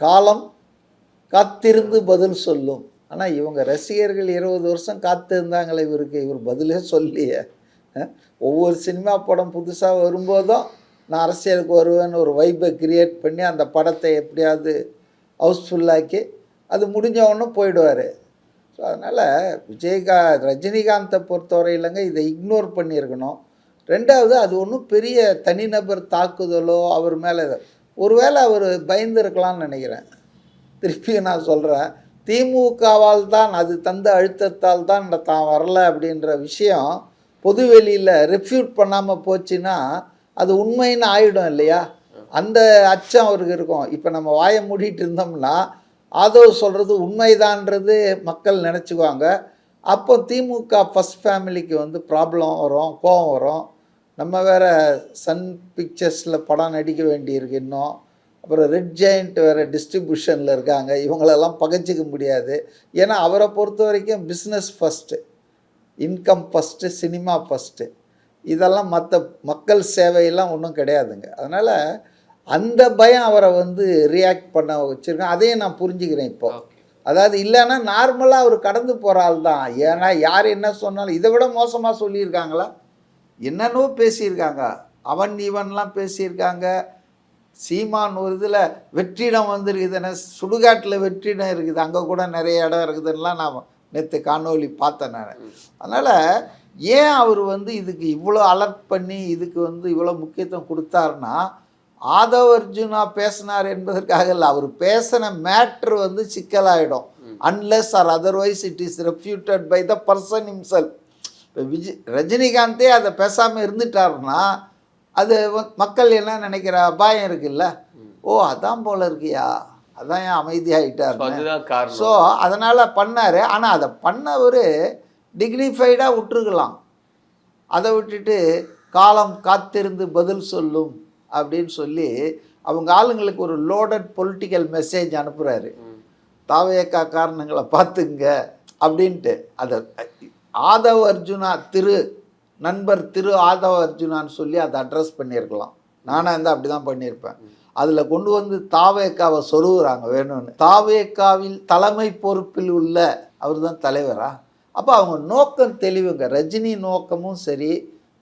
காலம் காத்திருந்து பதில் சொல்லும். ஆனால் இவங்க ரசிகர்கள் 20 வருஷம் காத்து இருந்தாங்களே இவருக்கு, இவர் பதிலே சொல்லியே. ஒவ்வொரு சினிமா படம் புதுசாக வரும்போதும் நான் அரசியலுக்கு வருவேன்னு ஒரு வைப்பை கிரியேட் பண்ணி அந்த படத்தை எப்படியாவது ஹவுஸ்ஃபுல்லாக்கி அது முடிஞ்சவொன்னு போயிடுவார். ஸோ அதனால் ரஜினிகாந்தை பொறுத்தவரையிலங்க இதை இக்னோர் பண்ணியிருக்கணும். ரெண்டாவது, அது ஒன்றும் பெரிய தனிநபர் தாக்குதலோ அவர் மேலே ஒருவேளை அவர் பயந்துருக்கலாம்னு நினைக்கிறேன். திருப்பியும் நான் சொல்கிறேன், திமுகவால் தான் அது தந்த அழுத்தத்தால் தான் தான் வரல அப்படின்ற விஷயம் பொதுவெளியில் ரெஃப்யூட் பண்ணாமல் போச்சுன்னா அது உண்மைன்னு ஆகிடும் இல்லையா? அந்த அச்சம் அவருக்கு இருக்கும். இப்போ நம்ம வாயை மூடிட்டு இருந்தோம்னா ஆதவ் சொல்கிறது உண்மைதான்றது மக்கள் நினச்சிக்குவாங்க. அப்போ திமுக ஃபஸ்ட் ஃபேமிலிக்கு வந்து ப்ராப்ளம் வரும், கோபம் வரும். நம்ம வேறு சன் பிக்சர்ஸில் படம் நடிக்க வேண்டியிருக்கு இன்னும். அப்புறம் ரெட் ஜெயண்ட் வேறு டிஸ்ட்ரிபியூஷனில் இருக்காங்க. இவங்களெல்லாம் பகைச்சிக்க முடியாது. ஏன்னா அவரை பொறுத்த வரைக்கும் business first, income first, cinema first. இதெல்லாம் மற்ற மக்கள் சேவையெல்லாம் ஒன்றும் கிடையாதுங்க. அதனால் அந்த பயம் அவரை வந்து ரியாக்ட் பண்ண வச்சுருக்கேன். அதையும் நான் புரிஞ்சுக்கிறேன் இப்போ. அதாவது இல்லைன்னா நார்மலாக அவர் கடந்து போகிற ஆள் தான். ஏன்னா யார் என்ன சொன்னாலும் இதை விட மோசமாக சொல்லியிருக்காங்களா? என்னென்னோ பேசியிருக்காங்க, அவன் இவன்லாம் பேசியிருக்காங்க. சீமான் ஒரு இதில் வெற்றிடம் வந்துருக்குதுன்னு, சுடுகாட்டில் வெற்றிடம் இருக்குது, அங்கே கூட நிறைய இடம் இருக்குதுன்னெலாம் நான் நேற்று காணொலி பார்த்தேன் நான். அதனால் ஏன் அவர் வந்து இதுக்கு இவ்வளோ அலர்ட் பண்ணி இதுக்கு வந்து இவ்வளோ முக்கியத்துவம் கொடுத்தாருன்னா, ஆதவ் அர்ஜுனா பேசினார் என்பதற்காக இல்லை, அவர் பேசின மேட்ரு வந்து சிக்கலாயிடும். Unless or otherwise it is refuted by the person himself. இப்போ ரஜினிகாந்தே அதை பேசாமல் இருந்துட்டாருன்னா அது மக்கள் என்ன நினைக்கிற அபாயம் இருக்குல்ல, ஓ அதான் போல இருக்கியா, அதான் ஏன் அமைதியாகிட்டார். ஸோ அதனால் பண்ணார். ஆனால் அதை பண்ணவர் டிக்னிஃபைடாக விட்டுருக்கலாம். அதை விட்டுட்டு காலம் காத்திருந்து பதில் சொல்லும் அப்படின்னு சொல்லி அவங்க ஆளுங்களுக்கு ஒரு லோடட் பொலிட்டிக்கல் மெசேஜ் அனுப்புகிறாரு. தாவேக்கா காரணங்களை பார்த்துங்க அப்படின்ட்டு. அதை ஆதவ் அர்ஜுனா நண்பர் ஆதவ் அர்ஜுனான்னு சொல்லி அதை அட்ரஸ் பண்ணியிருக்கலாம். நானாக இருந்தால் அப்படி தான் பண்ணியிருப்பேன். அதில் கொண்டு வந்து தாவேக்காவை சொருகுறாங்க வேணும்னு. தாவேக்காவில் தலைமை பொறுப்பில் உள்ள அவர் தான் தலைவரா? அப்போ அவங்க நோக்கம் தெளிவுங்க. ரஜினி நோக்கமும் சரி,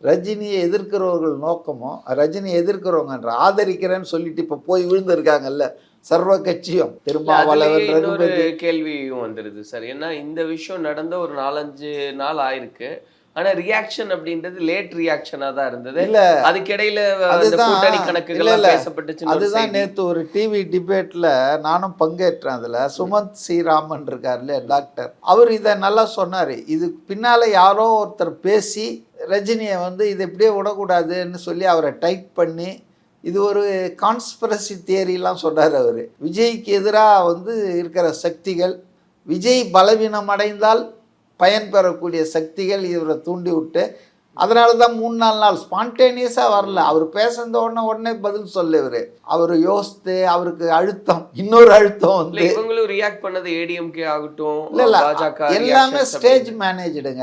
ரஜினியை எதிர்க்கிறவர்கள் நோக்கமும், ரஜினியை எதிர்க்கிறவங்கன்ற ஆதரிக்கிறேன்னு சொல்லிட்டு இப்போ போய் விழுந்திருக்காங்கல்ல சர்வ கட்சியும். திருமாவளவன் கேள்வியும் வந்துடுது சார். ஏன்னா இந்த விஷயம் நடந்த ஒரு 4-5 நாள் ஆயிருக்கு. ஆனா ரியாக்ஷன் அப்படின்றது லேட் ரியாக்ஷனா தான் இருந்தது. இல்ல அதுக்கிடையில கூட்டணி கணக்குகள் பேசப்பட்டுச்சு. அதுதான் நேற்று ஒரு டிவி டிபேட்ல நானும் பங்கேற்றேன். அதுல சுமந்த் ஸ்ரீராமன் இருக்காருல்ல டாக்டர், அவர் இதை நல்லா சொன்னாரு. இது பின்னால யாரோ ஒருத்தர் பேசி ரஜினியை வந்து இது இப்படியே விடக்கூடாதுன்னு சொல்லி அவரை டைட் பண்ணி இது ஒரு கான்ஸ்பிரசி தியரிலாம் சொன்னார் அவர். விஜய்க்கு எதிராக வந்து இருக்கிற சக்திகள், விஜய் பலவீனம் அடைந்தால் பயன் பெறக்கூடிய சக்திகள் இவரை தூண்டி விட்டு, அதனால தான் 3-4 நாள் ஸ்பான்டேனியஸாக வரல. அவர் பேசுந்த உடனே பதில் சொல்ல அவர் யோசித்து அவருக்கு அழுத்தம், இன்னொரு அழுத்தம் வந்து இவங்களும் ரியாக்ட் பண்ணது ஏடிஎம்கே ஆகட்டும், இல்லை எல்லாமே ஸ்டேஜ் மேனேஜ்டுங்க.